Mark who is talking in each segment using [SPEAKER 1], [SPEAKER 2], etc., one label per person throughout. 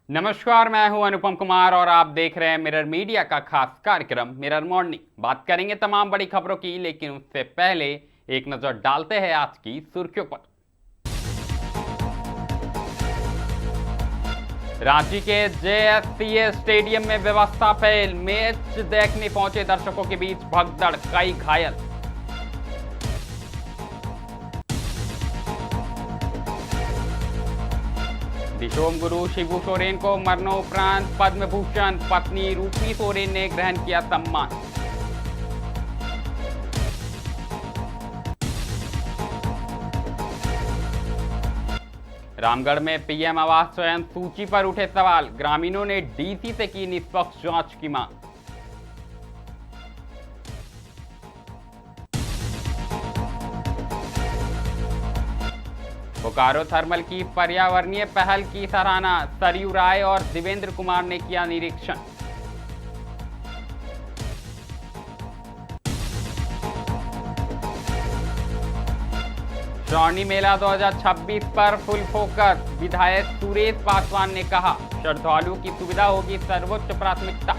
[SPEAKER 1] नमस्कार, मैं हूं अनुपम कुमार और आप देख रहे हैं मिरर मीडिया का खास कार्यक्रम मिरर मॉर्निंग। बात करेंगे तमाम बड़ी खबरों की, लेकिन उससे पहले एक नजर डालते हैं आज की सुर्खियों पर। रांची के जेएससीए स्टेडियम में व्यवस्था फेल, मैच देखने पहुंचे दर्शकों के बीच भगदड़, कई घायल। दिशोम गुरु शिबू सोरेन को मरणोपरांत पद्म भूषण, पत्नी रूपी सोरेन ने ग्रहण किया सम्मान। रामगढ़ में पीएम आवास चयन सूची पर उठे सवाल, ग्रामीणों ने डीसी से की निष्पक्ष जांच की मांग। बोकारो थर्मल की पर्यावरणीय पहल की सराहना, सरयू राय और देवेंद्र कुमार ने किया निरीक्षण। श्रावणी मेला 2026 पर फुल फोकस, विधायक सुरेश पासवान ने कहा, श्रद्धालुओं की सुविधा होगी सर्वोच्च प्राथमिकता।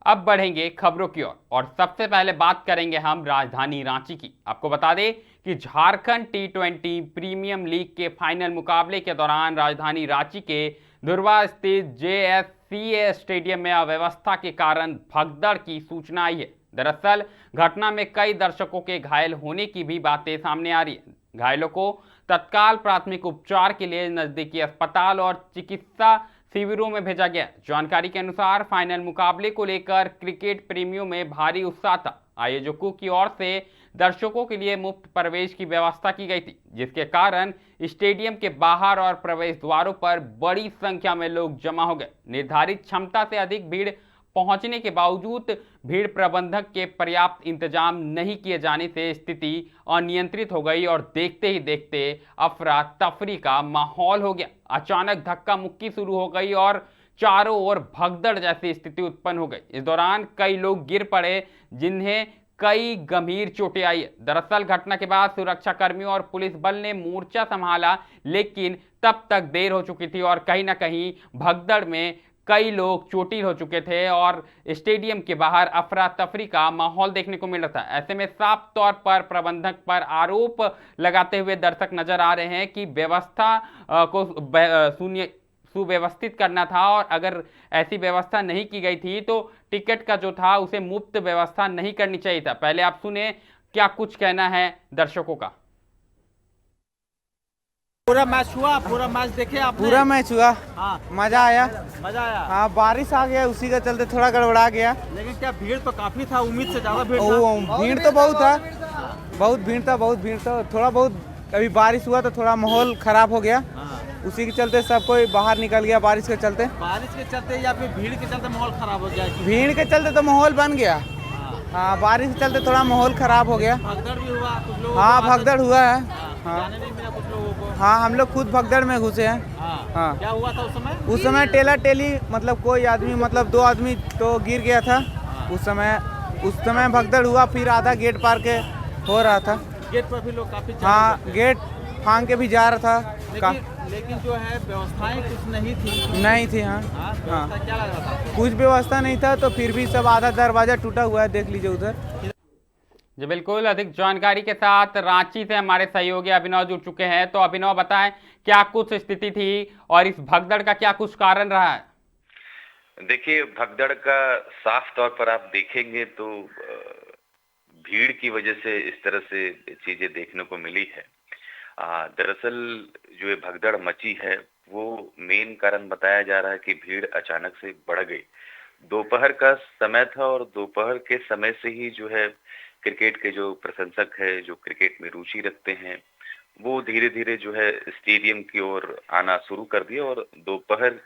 [SPEAKER 1] अब बढ़ेंगे खबरों की ओर और सबसे पहले बात करेंगे हम राजधानी रांची की। आपको बता दें कि झारखंड टी20 प्रीमियम लीग के फाइनल मुकाबले के दौरान राजधानी रांची के धुर्वा स्थित जेएससीए स्टेडियम में अव्यवस्था के कारण भगदड़ की सूचना आई है। दरअसल घटना में कई दर्शकों के घायल होने की भी बातें सामने आ रही है। घायलों को तत्काल प्राथमिक उपचार के लिए नजदीकी अस्पताल और चिकित्सा शिविरों में भेजा गया। जानकारी के अनुसार फाइनल मुकाबले को लेकर क्रिकेट प्रेमियों में भारी उत्साह था। आयोजकों की ओर से दर्शकों के लिए मुफ्त प्रवेश की व्यवस्था की गई थी, जिसके कारण स्टेडियम के बाहर और प्रवेश द्वारों पर बड़ी संख्या में लोग जमा हो गए। निर्धारित क्षमता से अधिक भीड़ पहुंचने के बावजूद भीड़ प्रबंधक के पर्याप्त इंतजाम नहीं किए जाने से स्थिति अनियंत्रित हो गई और देखते ही देखते अफरा तफरी का माहौल हो गया। अचानक धक्का मुक्की शुरू हो गई और चारों ओर भगदड़ जैसी स्थिति उत्पन्न हो गई। इस दौरान कई लोग गिर पड़े, जिन्हें कई गंभीर चोटें आई। दरअसल घटना के बाद सुरक्षा कर्मियों और पुलिस बल ने मोर्चा संभाला, लेकिन तब तक देर हो चुकी थी और कहीं ना कहीं भगदड़ में कई लोग चोटिल हो चुके थे और स्टेडियम के बाहर अफरा तफरी का माहौल देखने को मिल रहा था। ऐसे में साफ तौर पर प्रबंधक पर आरोप लगाते हुए दर्शक नजर आ रहे हैं कि व्यवस्था को सुव्यवस्थित करना था और अगर ऐसी व्यवस्था नहीं की गई थी तो टिकट का जो था उसे मुफ्त व्यवस्था नहीं करनी चाहिए था। पहले आप सुने क्या कुछ कहना है दर्शकों का।
[SPEAKER 2] पूरा मैच हुआ, पूरा मैच देखे आपने?
[SPEAKER 3] पूरा मैच हुआ।
[SPEAKER 2] हाँ,
[SPEAKER 3] मजा आया।
[SPEAKER 2] मजा आया।
[SPEAKER 3] हाँ, बारिश आ गया, उसी के चलते थोड़ा गड़बड़ा गया।
[SPEAKER 2] लेकिन क्या भीड़ तो काफी था, उम्मीद से ज्यादा भीड़ था।
[SPEAKER 3] भीड़ तो बहुत था, बहुत भीड़ था। थोड़ा बहुत अभी बारिश हुआ तो थोड़ा माहौल खराब हो गया।
[SPEAKER 2] हाँ।
[SPEAKER 3] उसी के चलते सब कोई बाहर निकल गया बारिश के चलते।
[SPEAKER 2] बारिश के चलते या फिर भीड़ के चलते माहौल खराब हो गया?
[SPEAKER 3] भीड़ के चलते तो माहौल बन गया। हाँ, बारिश के चलते थोड़ा माहौल खराब हो गया।
[SPEAKER 2] भगदड़ भी हुआ कुछ लोगों को?
[SPEAKER 3] हाँ, भगदड़ हुआ है।
[SPEAKER 2] हाँ, जाने नहीं मिला कुछ लोगों को?
[SPEAKER 3] हाँ, हम लोग खुद भगदड़ में घुसे हैं। हाँ।
[SPEAKER 2] क्या हुआ था उस समय?
[SPEAKER 3] उस समय टेला टेली मतलब कोई आदमी मतलब 2 आदमी तो गिर गया था। उस समय भगदड़ हुआ, फिर आधा गेट पार के हो रहा था।
[SPEAKER 2] गेट पर भी लोग काफी
[SPEAKER 3] हाँ, गेट फांग के भी जा रहा था।
[SPEAKER 2] लेकिन जो है व्यवस्थाएं कुछ नहीं थी।
[SPEAKER 3] नहीं थी। हाँ,
[SPEAKER 2] व्यवस्था क्या लग रहा था?
[SPEAKER 3] कुछ व्यवस्था नहीं था, तो फिर भी सब आधा दरवाजा टूटा हुआ है, देख लीजिए उधर।
[SPEAKER 1] जी बिल्कुल, अधिक जानकारी के साथ रांची से हमारे सहयोगी अभिनव जुड़ चुके हैं। तो अभिनव, बताएं क्या कुछ स्थिति थी और इस भगदड़ का क्या कुछ कारण रहा है?
[SPEAKER 4] देखिए, भगदड़ का साफ तौर पर आप देखेंगे तो भीड़ की वजह से इस तरह से चीजें देखने को मिली है। दरअसल जो ये भगदड़ मची है वो मेन कारण बताया जा रहा है कि भीड़ अचानक से बढ़ गई। दोपहर का समय था और दोपहर के समय से ही जो है क्रिकेट के जो प्रशंसक है, जो क्रिकेट में रुचि रखते हैं, वो धीरे धीरे जो है स्टेडियम की ओर आना शुरू कर दिया और दोपहर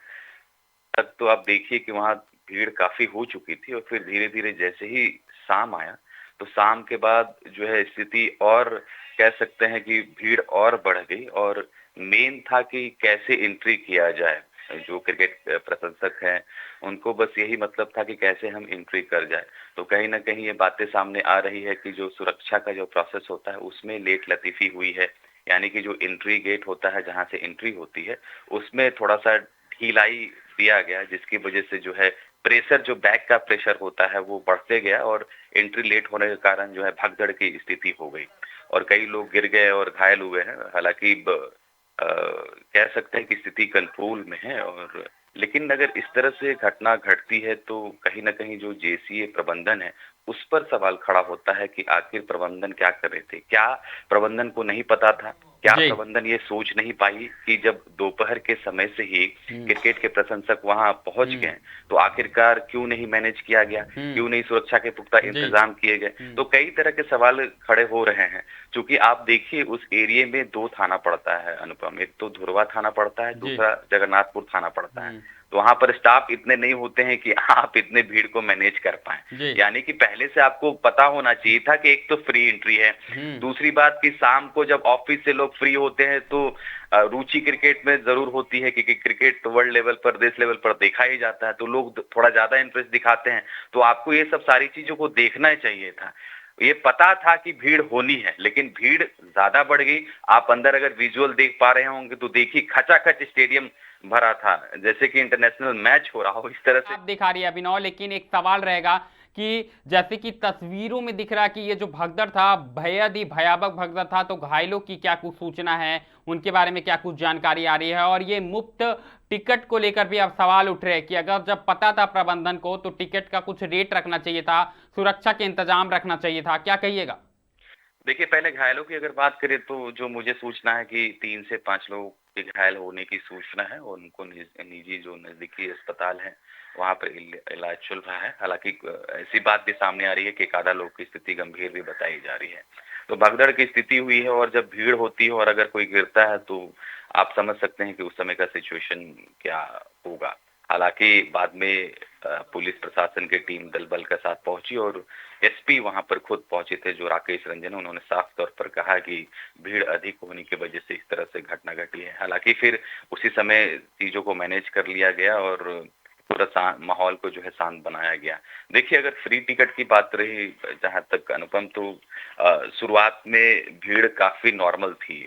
[SPEAKER 4] तक तो आप देखिए कि वहाँ भीड़ काफी हो चुकी थी और फिर धीरे धीरे जैसे ही शाम आया तो शाम के बाद जो है स्थिति और कह सकते हैं कि भीड़ और बढ़ गई और मेन था कि कैसे एंट्री किया जाए। जो क्रिकेट प्रशंसक हैं उनको बस यही मतलब था कि कैसे हम एंट्री कर जाए। तो कहीं ना कहीं ये बातें सामने आ रही है कि जो सुरक्षा का जो प्रोसेस होता है उसमें लेट लतीफी हुई है, यानी कि जो एंट्री गेट होता है, जहाँ से एंट्री होती है, उसमें थोड़ा-सा ढिलाई दिया गया, जिसकी वजह से जो है प्रेशर, जो बैक का प्रेशर होता है वो बढ़ते गया और एंट्री लेट होने के कारण जो है भगदड़ की स्थिति हो गई और कई लोग गिर गए और घायल हुए हैं। हालाँकि कह सकते हैं कि स्थिति कंट्रोल में है और लेकिन अगर इस तरह से घटना घटती है तो कहीं न कहीं जो जेसीए प्रबंधन है, उस पर सवाल खड़ा होता है कि आखिर प्रबंधन क्या कर रहे थे? क्या प्रबंधन को नहीं पता था? क्या
[SPEAKER 1] जी।
[SPEAKER 4] प्रबंधन ये सोच नहीं पाई कि जब दोपहर के समय से ही क्रिकेट के प्रशंसक वहां पहुंच गए, तो आखिरकार क्यों नहीं मैनेज किया गया? क्यों नहीं सुरक्षा के पुख्ता
[SPEAKER 1] जी।
[SPEAKER 4] इंतजाम किए गए? तो कई तरह के सवाल खड़े हो रहे हैं, क्योंकि आप देखिए उस एरिया में 2 थाना पड़ता है अनुपम, एक तो धुरवा थाना पड़ता है,
[SPEAKER 1] जी।
[SPEAKER 4] दूसरा जगन्नाथपुर थाना पड़ता है। तो वहां पर स्टाफ इतने नहीं होते हैं कि आप इतने भीड़ को मैनेज कर पाएं।
[SPEAKER 1] जी।
[SPEAKER 4] यानी कि पहले से आपको पता होना चाहिए था कि एक तो फ्री एंट्री है, दूसरी बात कि शाम को जब ऑफिस से लोग फ्री होते हैं तो रुचि क्रिकेट में जरूर होती है, क्योंकि क्रिकेट वर्ल्ड लेवल पर, देश लेवल पर देखा ही जाता है, तो लोग थोड़ा ज्यादा इंटरेस्ट दिखाते हैं। तो आपको ये सब सारी चीजों को देखना ही चाहिए था। ये पता था कि भीड़ होनी है, लेकिन भीड़ ज्यादा बढ़ गई। आप अंदर अगर विजुअल देख पा रहे होंगे तो देखिए खचाखच स्टेडियम भरा था, जैसे कि इंटरनेशनल मैच हो रहा हो, इस तरह से।
[SPEAKER 1] आप दिखा रही है अभिनव, लेकिन एक सवाल रहेगा कि जैसे कि तस्वीरों में दिख रहा है कि ये जो भगदड़ था बेहद ही भयावह भगदड़ था, तो घायलों की क्या कुछ सूचना है, उनके बारे में क्या कुछ जानकारी आ रही है? और ये मुफ्त टिकट को लेकर भी अब सवाल उठ रहे हैं कि अगर जब पता था प्रबंधन को तो टिकट का कुछ रेट रखना चाहिए था, सुरक्षा के इंतजाम रखना चाहिए था, क्या कहिएगा?
[SPEAKER 4] देखिए, पहले घायलों की अगर बात करें तो जो मुझे सूचना है कि 3 से 5 लोगों के घायल होने की सूचना है और उनको निजी जो नजदीकी अस्पताल है वहां पर इलाज चल रहा है। हालांकि ऐसी बात भी सामने आ रही है कि एक आधा लोग की स्थिति गंभीर भी बताई जा रही है। तो भगदड़ की स्थिति हुई है और जब भीड़ होती है और अगर कोई गिरता है तो आप समझ सकते हैं कि उस समय का सिचुएशन क्या होगा। हालांकि बाद में पुलिस प्रशासन की टीम दल बल के साथ पहुंची और एसपी वहां पर खुद पहुंचे थे, जो राकेश रंजन। उन्होंने साफ तौर पर कहा कि भीड़ अधिक होने की वजह से इस तरह से घटना घटी है। हालांकि फिर उसी समय चीजों को मैनेज कर लिया गया और पूरा माहौल को जो है शांत बनाया गया। देखिए, अगर फ्री टिकट की बात रही जहां तक अनुपम, तो शुरुआत में भीड़ काफी नॉर्मल थी,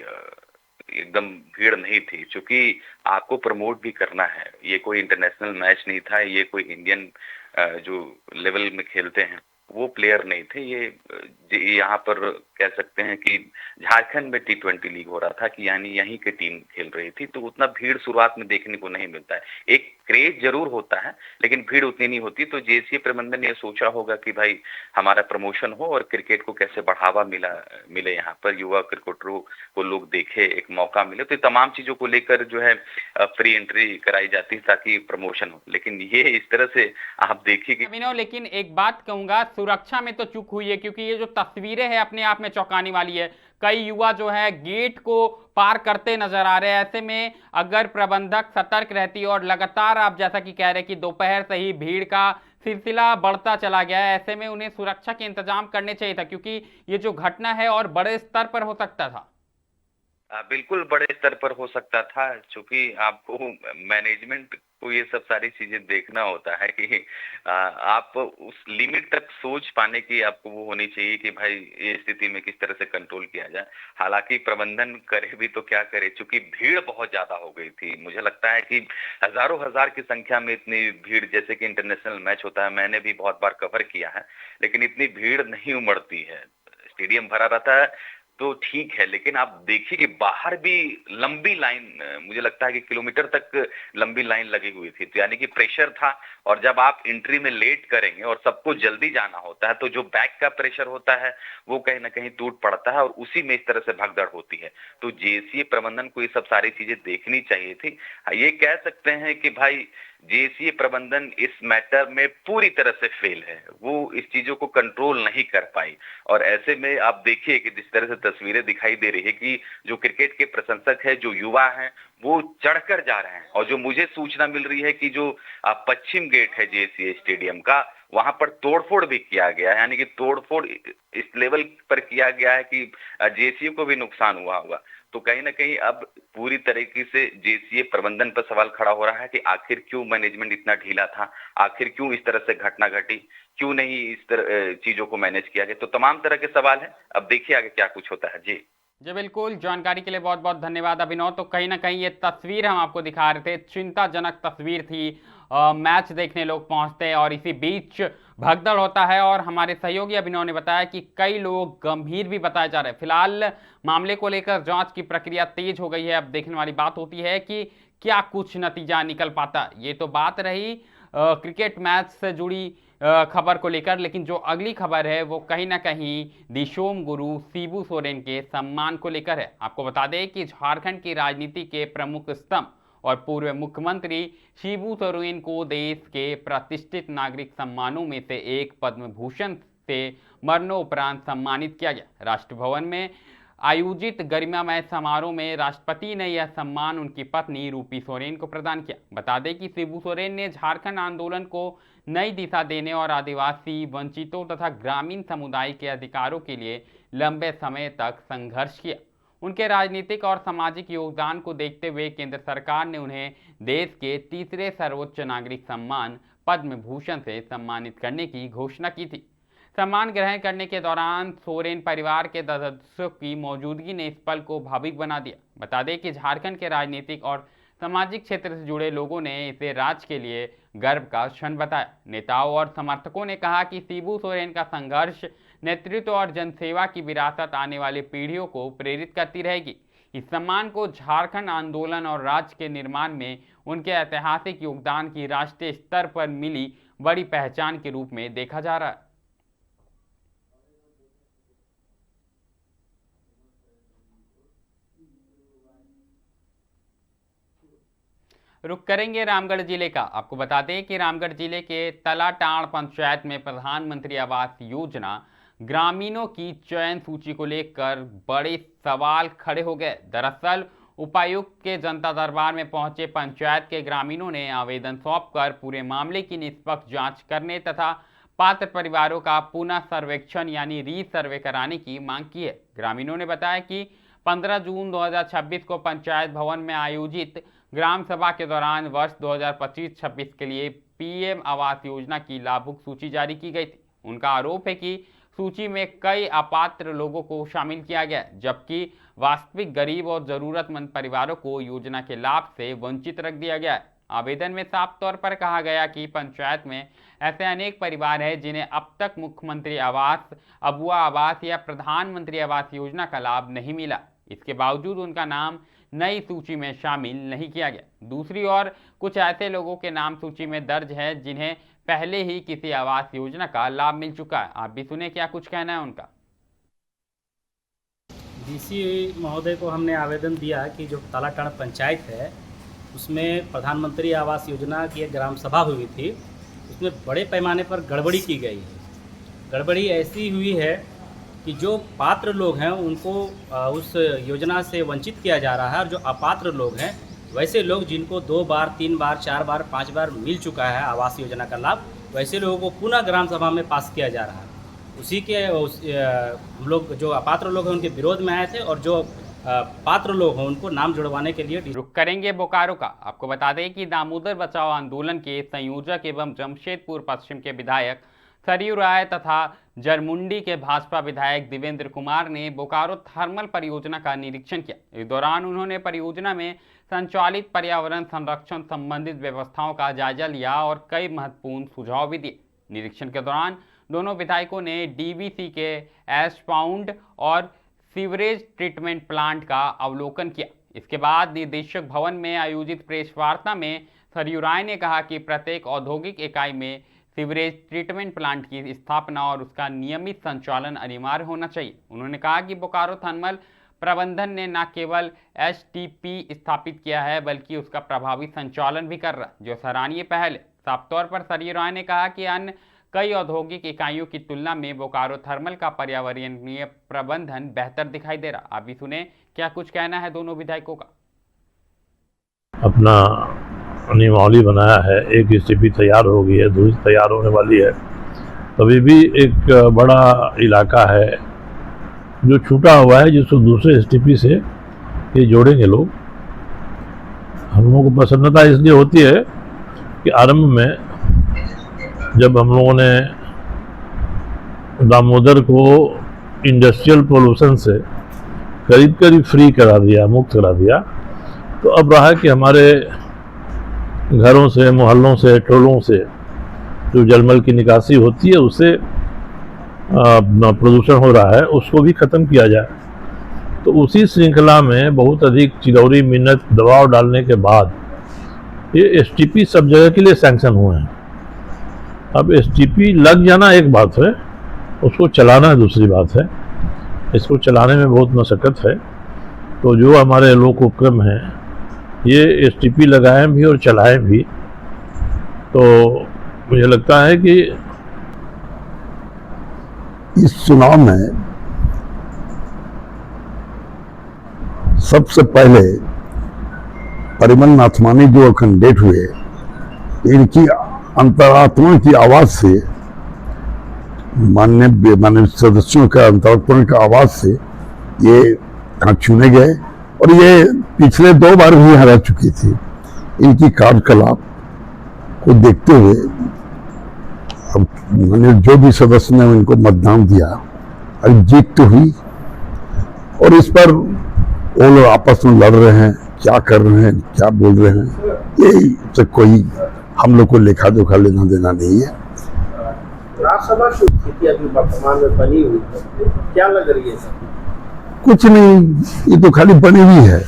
[SPEAKER 4] एकदम भीड़ नहीं थी, क्योंकि आपको प्रमोट भी करना है। ये कोई इंटरनेशनल मैच नहीं था, ये कोई इंडियन जो लेवल में खेलते हैं वो प्लेयर नहीं थे। ये यहाँ पर कह सकते हैं कि झारखंड में टी20 लीग हो रहा था, कि यानी यहीं की टीम खेल रही थी, तो उतना भीड़ शुरुआत में देखने को नहीं मिलता है। एक क्रेज जरूर होता है लेकिन भीड़ उतनी नहीं होती। तो जेसीए प्रबंधन ने सोचा होगा कि भाई हमारा प्रमोशन हो और क्रिकेट को कैसे बढ़ावा मिले, यहाँ पर युवा क्रिकेटरों को लोग देखे, एक मौका मिले, तो तमाम चीजों को लेकर जो है फ्री एंट्री कराई जाती ताकि प्रमोशन हो। लेकिन ये इस तरह से आप देखिए कि
[SPEAKER 1] अभिनव, लेकिन एक बात कहूंगा, सुरक्षा में तो चूक हुई है, क्योंकि ये जो तस्वीरें हैं अपने आप में चौंकाने वाली है। कई युवा जो है गेट को पार करते नजर आ रहे हैं। ऐसे में अगर प्रबंधक सतर्क रहती और लगातार, आप जैसा कि कह रहे हैं कि दोपहर से ही भीड़ का सिलसिला बढ़ता चला गया है, ऐसे में उन्हें सुरक्षा के इंतजाम करने चाहिए था, क्योंकि ये जो घटना है और बड़े स्तर पर हो सकता था।
[SPEAKER 4] बिल्कुल बड़े स्तर पर हो सकता था, क्योंकि आपको मैनेजमेंट को ये सब सारी चीजें देखना होता है कि आप उस लिमिट तक सोच पाने की आपको वो होनी चाहिए कि भाई ये स्थिति में किस तरह से कंट्रोल किया जाए। हालांकि प्रबंधन करे भी तो क्या करे, क्योंकि भीड़ बहुत ज्यादा हो गई थी। मुझे लगता है कि हजारों हजार की संख्या में इतनी भीड़, जैसे कि इंटरनेशनल मैच होता है, मैंने भी बहुत बार कवर किया है, लेकिन इतनी भीड़ नहीं उमड़ती है। स्टेडियम भरा रहता है तो ठीक है, लेकिन आप देखिए कि बाहर भी लंबी लाइन, मुझे लगता है कि किलोमीटर तक लंबी लाइन लगी हुई थी। तो यानी कि प्रेशर था, और जब आप एंट्री में लेट करेंगे और सबको जल्दी जाना होता है तो जो बैक का प्रेशर होता है वो कहीं ना कहीं टूट पड़ता है और उसी में इस तरह से भगदड़ होती है। तो जेसीए प्रबंधन को ये सब सारी चीजें देखनी चाहिए थी। ये कह सकते हैं कि भाई जेसीए प्रबंधन इस मैटर में पूरी तरह से फेल है, वो इस चीजों को कंट्रोल नहीं कर पाई। और ऐसे में आप देखिए कि जिस तरह से तस्वीरें दिखाई दे रही है कि जो क्रिकेट के प्रशंसक है, जो युवा हैं, वो चढ़कर जा रहे हैं। और जो मुझे सूचना मिल रही है कि जो पश्चिम गेट है जेसीए स्टेडियम का, वहां पर तोड़फोड़ भी किया गया है, यानी कि तोड़फोड़ इस लेवल पर किया गया है कि जेसीए को भी नुकसान हुआ होगा। तो कहीं ना कहीं अब पूरी तरीके से जेसीए प्रबंधन पर सवाल खड़ा हो रहा है कि आखिर क्यों मैनेजमेंट इतना ढीला था, आखिर क्यों इस तरह से घटना घटी, क्यों नहीं इस तरह चीजों को मैनेज किया गया। तो तमाम तरह के सवाल हैं, अब देखिए आगे क्या कुछ होता है। जी।
[SPEAKER 1] जी बिल्कुल, जानकारी के लिए बहुत बहुत धन्यवाद अभिनव। तो कहीं ना कहीं ये तस्वीर हम आपको दिखा रहे थे, चिंताजनक तस्वीर थी। मैच देखने लोग पहुंचते हैं और इसी बीच भगदड़ होता है और हमारे सहयोगी अभिनव ने बताया कि कई लोग गंभीर भी बताए जा रहे हैं। फिलहाल मामले को लेकर जांच की प्रक्रिया तेज हो गई है। अब देखने वाली बात होती है कि क्या कुछ नतीजा निकल पाता। ये तो बात रही क्रिकेट मैच से जुड़ी खबर को लेकर, लेकिन जो अगली खबर है वो कहीं ना कहीं दिशोम गुरु शिबू सोरेन के सम्मान को लेकर है। आपको बता दें कि झारखंड की राजनीति के प्रमुख स्तंभ और पूर्व मुख्यमंत्री शिबू सोरेन को देश के प्रतिष्ठित नागरिक सम्मानों में से एक पद्म भूषण से मरणोपरांत सम्मानित किया गया। राष्ट्रभवन में आयोजित गरिमामय समारोह में राष्ट्रपति ने यह सम्मान उनकी पत्नी रूपी सोरेन को प्रदान किया। बता दें कि शिबू सोरेन ने झारखंड आंदोलन को नई दिशा देने और आदिवासी, वंचितों तथा ग्रामीण समुदाय के अधिकारों के लिए लंबे समय तक संघर्ष किया। उनके राजनीतिक और सामाजिक योगदान को देखते हुए केंद्र सरकार ने उन्हें देश के तीसरे सर्वोच्च नागरिक सम्मान पद्म भूषण से सम्मानित करने की घोषणा की थी। सम्मान ग्रहण करने के दौरान सोरेन परिवार के सदस्यों की मौजूदगी ने इस पल को भावुक बना दिया। बता दें कि झारखंड के राजनीतिक और सामाजिक क्षेत्र से जुड़े लोगों ने इसे राज्य के लिए गर्व का क्षण बताया। नेताओं और समर्थकों ने कहा कि शिबू सोरेन का संघर्ष, नेतृत्व और जनसेवा की विरासत आने वाली पीढ़ियों को प्रेरित करती रहेगी। इस सम्मान को झारखंड आंदोलन और राज्य के निर्माण में उनके ऐतिहासिक योगदान की राष्ट्रीय स्तर पर मिली बड़ी पहचान के रूप में देखा जा रहा है। रुक करेंगे रामगढ़ जिले का। आपको बता दें कि रामगढ़ जिले के तलाटाड़ पंचायत में प्रधानमंत्री आवास योजना ग्रामीणों की चयन सूची को लेकर बड़े सवाल खड़े हो गए। दरअसल उपायुक्त के जनता दरबार में पहुंचे पंचायत के ग्रामीणों ने आवेदन सौंपकर पूरे मामले की निष्पक्ष जांच करने तथा पात्र परिवारों का पुनः सर्वेक्षण यानी रीसर्वे कराने की मांग की है। ग्रामीणों ने बताया कि 15 जून 2026 को पंचायत भवन में आयोजित ग्राम सभा के दौरान वर्ष 2025-26 के लिए पीएम आवास योजना की लाभुक सूची जारी की गई थी। उनका आरोप है कि सूची में कई अपात्र लोगों को शामिल किया गया, जबकि वास्तविक गरीब और जरूरतमंद परिवारों को योजना के लाभ से वंचित रख दिया गया है। आवेदन में साफ तौर पर कहा गया कि पंचायत में ऐसे अनेक परिवार हैं जिन्हें अब तक मुख्यमंत्री आवास, अबुआ आवास या प्रधानमंत्री आवास योजना का लाभ नहीं मिला। इसके बावजूद उनका नाम नई सूची में शामिल नहीं किया गया। दूसरी ओर कुछ ऐसे लोगों के नाम सूची में दर्ज है जिन्हें पहले ही किसी आवास योजना का लाभ मिल चुका है। आप भी सुने क्या कुछ कहना है उनका।
[SPEAKER 5] डीसी महोदय को हमने आवेदन दिया कि जो तालाटाड़ पंचायत है उसमें प्रधानमंत्री आवास योजना की एक ग्राम सभा हुई थी, उसमें बड़े पैमाने पर गड़बड़ी की गई है। गड़बड़ी ऐसी हुई है कि जो पात्र लोग हैं उनको उस योजना से वंचित किया जा रहा है और जो अपात्र लोग हैं वैसे लोग जिनको 2 बार, 3 बार, 4 बार, 5 बार मिल चुका है आवास योजना का लाभ, वैसे लोगों को पुनः ग्राम सभा में पास किया जा रहा है। उसी के हम लोग जो अपात्र लोग हैं उनके विरोध में आए थे और जो पात्र लोग हैं उनको नाम जुड़वाने के लिए
[SPEAKER 1] रुक करेंगे बोकारो का। आपको बता दें कि दामोदर बचाओ आंदोलन के संयोजक एवं जमशेदपुर पश्चिम के विधायक सरयू राय तथा जरमुंडी के भाजपा विधायक देवेंद्र कुमार ने बोकारो थर्मल परियोजना का निरीक्षण किया। इस दौरान उन्होंने परियोजना में संचालित पर्यावरण संरक्षण संबंधित व्यवस्थाओं का जायजा लिया और कई महत्वपूर्ण सुझाव भी दिए। निरीक्षण के दौरान दोनों विधायकों ने डीवीसी के एश पाउंड और सीवरेज ट्रीटमेंट प्लांट का अवलोकन किया। इसके बाद निदेशक भवन में आयोजित प्रेस वार्ता में सरयू राय ने कहा कि प्रत्येक औद्योगिक इकाई में सीवरेज ट्रीटमेंट प्लांट की स्थापना और उसका नियमित संचालन अनिवार्य होना चाहिए। उन्होंने कहा कि बोकारो थर्मल प्रबंधन ने न केवल एचटीपी स्थापित किया है बल्कि उसका प्रभावी संचालन भी कर रहा है, जो सराहनीय पहल है। साफ तौर पर सरयू राय ने कहा कि अन्य कई औद्योगिक इकाइयों की तुलना में बोकारो थर्मल का पर्यावरणीय प्रबंधन बेहतर दिखाई दे रहा। आप भी सुने क्या कुछ कहना है दोनों विधायकों का।
[SPEAKER 6] अपना नियमावली बनाया है, एक स्थिति तैयार हो गई है, दूसरी तैयार होने वाली है। अभी भी एक बड़ा इलाका है जो छूटा हुआ है जिसको दूसरे एसटीपी से ये जोड़ेंगे लोग। हम लोगों को प्रसन्नता इसलिए होती है कि आरंभ में जब हम लोगों ने दामोदर को इंडस्ट्रियल पोल्यूशन से करीब करीब फ्री करा दिया, मुक्त करा दिया। तो अब रहा कि हमारे घरों से, मोहल्लों से, टोलों से जो जलमल की निकासी होती है उससे प्रदूषण हो रहा है, उसको भी ख़त्म किया जाए। तो उसी श्रृंखला में बहुत अधिक चिरौरी मिन्नत दबाव डालने के बाद ये एसटीपी सब जगह के लिए सैंक्शन हुए हैं। अब एसटीपी लग जाना एक बात है, उसको चलाना दूसरी बात है। इसको चलाने में बहुत मशक्क़त है। तो जो हमारे लोक उपक्रम हैं ये एसटीपी लगाएं भी और चलाएं भी। तो मुझे लगता है कि
[SPEAKER 7] इस चुनाव में सबसे पहले परिमल नाथमानी जो कैंडिडेट हुए, इनकी अंतरात्मा की आवाज से, माननीय सदस्यों का अंतरात्मा की आवाज से ये यहाँ चुने गए और ये पिछले 2 बार भी हरा चुकी थी। इनकी कार्यकलाप को देखते हुए अब मैंने जो भी सदस्य ने उनको मतदान दिया और जीत तो हुई। और इस पर वो लोग आपस में लड़ रहे हैं, क्या कर रहे हैं, क्या बोल रहे हैं, ये तो कोई हम लोग को लेखा जोखा लेना देना नहीं है।
[SPEAKER 8] राज्यसभा की स्थिति अभी वर्तमान में बनी हुई है, क्या लग रही है सर?
[SPEAKER 7] कुछ नहीं, ये तो खाली बनी हुई है।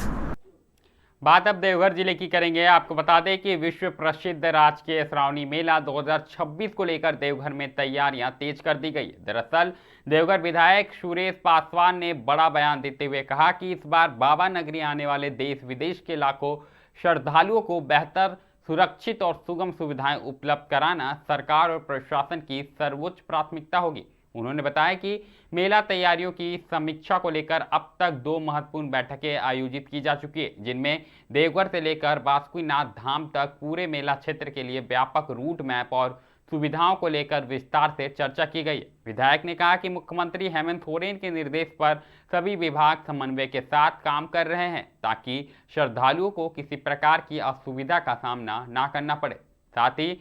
[SPEAKER 1] बात अब देवघर जिले की करेंगे। आपको बता दें कि विश्व प्रसिद्ध राजकीय श्रावणी मेला 2026 को लेकर देवघर में तैयारियां तेज कर दी गई है। दरअसल देवघर विधायक सुरेश पासवान ने बड़ा बयान देते हुए कहा कि इस बार बाबा नगरी आने वाले देश विदेश के लाखों श्रद्धालुओं को बेहतर, सुरक्षित और सुगम सुविधाएं उपलब्ध कराना सरकार और प्रशासन की सर्वोच्च प्राथमिकता होगी। उन्होंने बताया कि मेला तैयारियों की समीक्षा को लेकर अब तक 2 महत्वपूर्ण बैठकें आयोजित की जा चुकी है, जिनमें देवघर से लेकर बासुकीनाथ धाम तक पूरे मेला क्षेत्र के लिए व्यापक रूट मैप और सुविधाओं को लेकर विस्तार से चर्चा की गई है। विधायक ने कहा कि मुख्यमंत्री हेमंत सोरेन के निर्देश पर सभी विभाग समन्वय के साथ काम कर रहे हैं ताकि श्रद्धालुओं को किसी प्रकार की असुविधा का सामना ना करना पड़े। साथ ही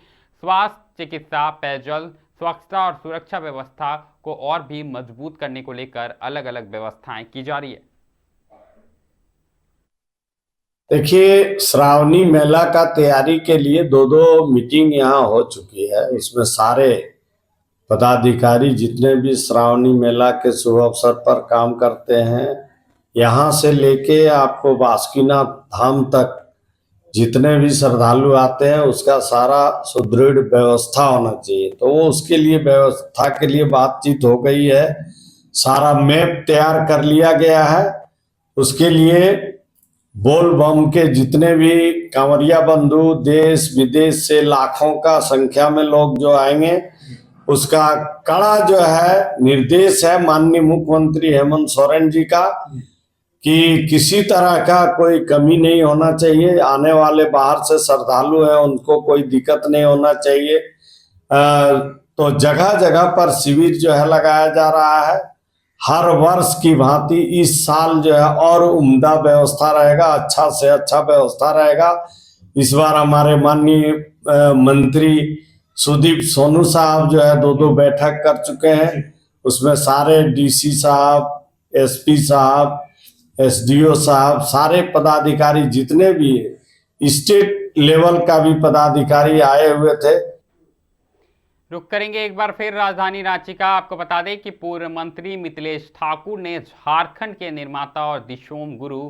[SPEAKER 1] स्वास्थ्य, चिकित्सा, पेयजल, स्वच्छता और सुरक्षा व्यवस्था को और भी मजबूत करने को लेकर अलग अलग व्यवस्थाएं की जा रही है।
[SPEAKER 8] देखिए, श्रावणी मेला का तैयारी के लिए 2 मीटिंग यहाँ हो चुकी है। इसमें सारे पदाधिकारी जितने भी श्रावणी मेला के शुभ अवसर पर काम करते हैं, यहाँ से लेके आपको बासुकीनाथ धाम तक जितने भी श्रद्धालु आते हैं उसका सारा सुदृढ़ व्यवस्था होना चाहिए। तो वो उसके लिए व्यवस्था के लिए बातचीत हो गई है, सारा मैप तैयार कर लिया गया है। उसके लिए बोल बम के जितने भी कांवरिया बंधु देश विदेश से लाखों का संख्या में लोग जो आएंगे, उसका कड़ा जो है निर्देश है माननीय मुख्यमंत्री हेमंत सोरेन जी का कि किसी तरह का कोई कमी नहीं होना चाहिए। आने वाले बाहर से श्रद्धालु हैं उनको कोई दिक्कत नहीं होना चाहिए। तो जगह जगह पर शिविर जो है लगाया जा रहा है। हर वर्ष की भांति इस साल जो है और उम्दा व्यवस्था रहेगा, अच्छा से अच्छा व्यवस्था रहेगा। इस बार हमारे माननीय मंत्री सुदीप सोनू साहब जो है 2 बैठक कर चुके हैं। उसमें सारे डीसी साहब, एसपी साहब, एसडीओ साहब, सारे पदाधिकारी जितने भी स्टेट लेवल का भी पदाधिकारी आए हुए थे।
[SPEAKER 1] रुक करेंगे एक बार फिर राजधानी रांची का। आपको बता दें कि पूर्व मंत्री मिथिलेश ठाकुर ने झारखंड के निर्माता और दिशोम गुरु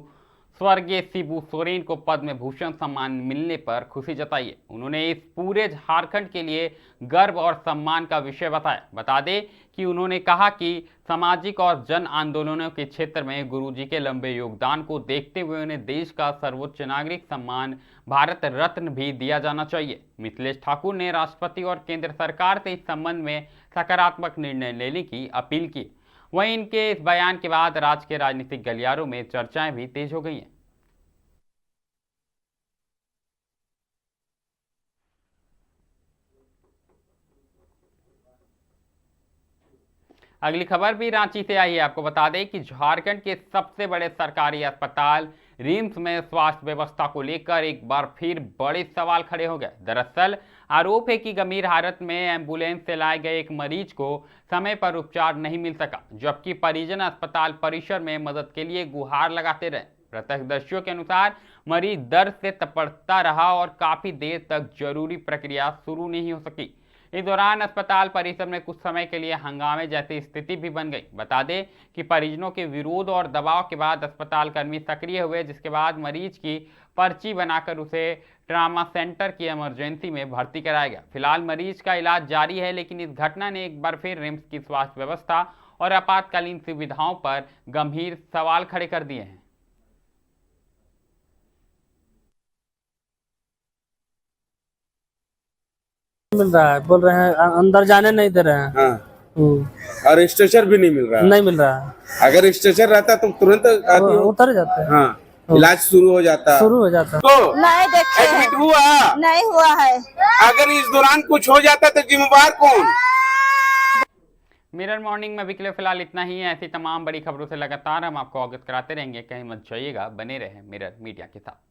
[SPEAKER 1] स्वर्गीय शिबू सोरेन को पद्म भूषण सम्मान मिलने पर खुशी जताई है। उन्होंने इस पूरे झारखंड के लिए गर्व और सम्मान का विषय बताया। बता दें कि उन्होंने कहा कि सामाजिक और जन आंदोलनों के क्षेत्र में गुरुजी के लंबे योगदान को देखते हुए उन्हें देश का सर्वोच्च नागरिक सम्मान भारत रत्न भी दिया जाना चाहिए। मिथिलेश ठाकुर ने राष्ट्रपति और केंद्र सरकार से इस संबंध में सकारात्मक निर्णय लेने की अपील की। वहीं इनके इस बयान के बाद राज्य के राजनीतिक गलियारों में चर्चाएं भी तेज हो गई हैं। अगली खबर भी रांची से आई है। आपको बता दें कि झारखंड के सबसे बड़े सरकारी अस्पताल रिम्स में स्वास्थ्य व्यवस्था को लेकर एक बार फिर बड़े सवाल खड़े हो गए। दरअसल आरोप है कि गंभीर हालत में एम्बुलेंस से लाए गए एक मरीज को समय पर उपचार नहीं मिल सका, जबकि परिजन अस्पताल परिसर में मदद के लिए गुहार लगाते रहे। प्रत्यक्षदर्शियों के अनुसार मरीज दर्द से तड़पता रहा और काफी देर तक जरूरी प्रक्रिया शुरू नहीं हो सकी। इस दौरान अस्पताल परिसर में कुछ समय के लिए हंगामे जैसी स्थिति भी बन गई। बता दें कि परिजनों के विरोध और दबाव के बाद अस्पताल कर्मी सक्रिय हुए, जिसके बाद मरीज की पर्ची बनाकर उसे ट्रामा सेंटर की इमरजेंसी में भर्ती कराया गया। फिलहाल मरीज का इलाज जारी है, लेकिन इस घटना ने एक बार फिर रिम्स की स्वास्थ्य व्यवस्था और आपातकालीन सुविधाओं पर गंभीर सवाल खड़े कर दिए हैं।
[SPEAKER 9] मिल रहा है, बोल रहे हैं अंदर जाने नहीं दे रहे हैं।
[SPEAKER 10] हाँ। और स्ट्रेचर भी नहीं मिल रहा है।
[SPEAKER 9] नहीं मिल रहा है।
[SPEAKER 10] अगर स्ट्रेचर रहता तो तुरंत
[SPEAKER 9] उतर जाते हैं।
[SPEAKER 10] हाँ, इलाज शुरू हो जाता।
[SPEAKER 9] शुरू हो जाता
[SPEAKER 10] तो
[SPEAKER 11] नहीं देखे
[SPEAKER 10] एडमिट हुआ
[SPEAKER 11] नहीं हुआ है।
[SPEAKER 10] अगर इस दौरान कुछ हो जाता तो जिम्मेवार कौन?
[SPEAKER 1] मिरर मॉर्निंग में अभी के लिए फिलहाल इतना ही है। ऐसी तमाम बड़ी खबरों से लगातार हम आपको अवगत कराते रहेंगे। कहीं मत जाइएगा, बने रहें मिरर मीडिया के साथ।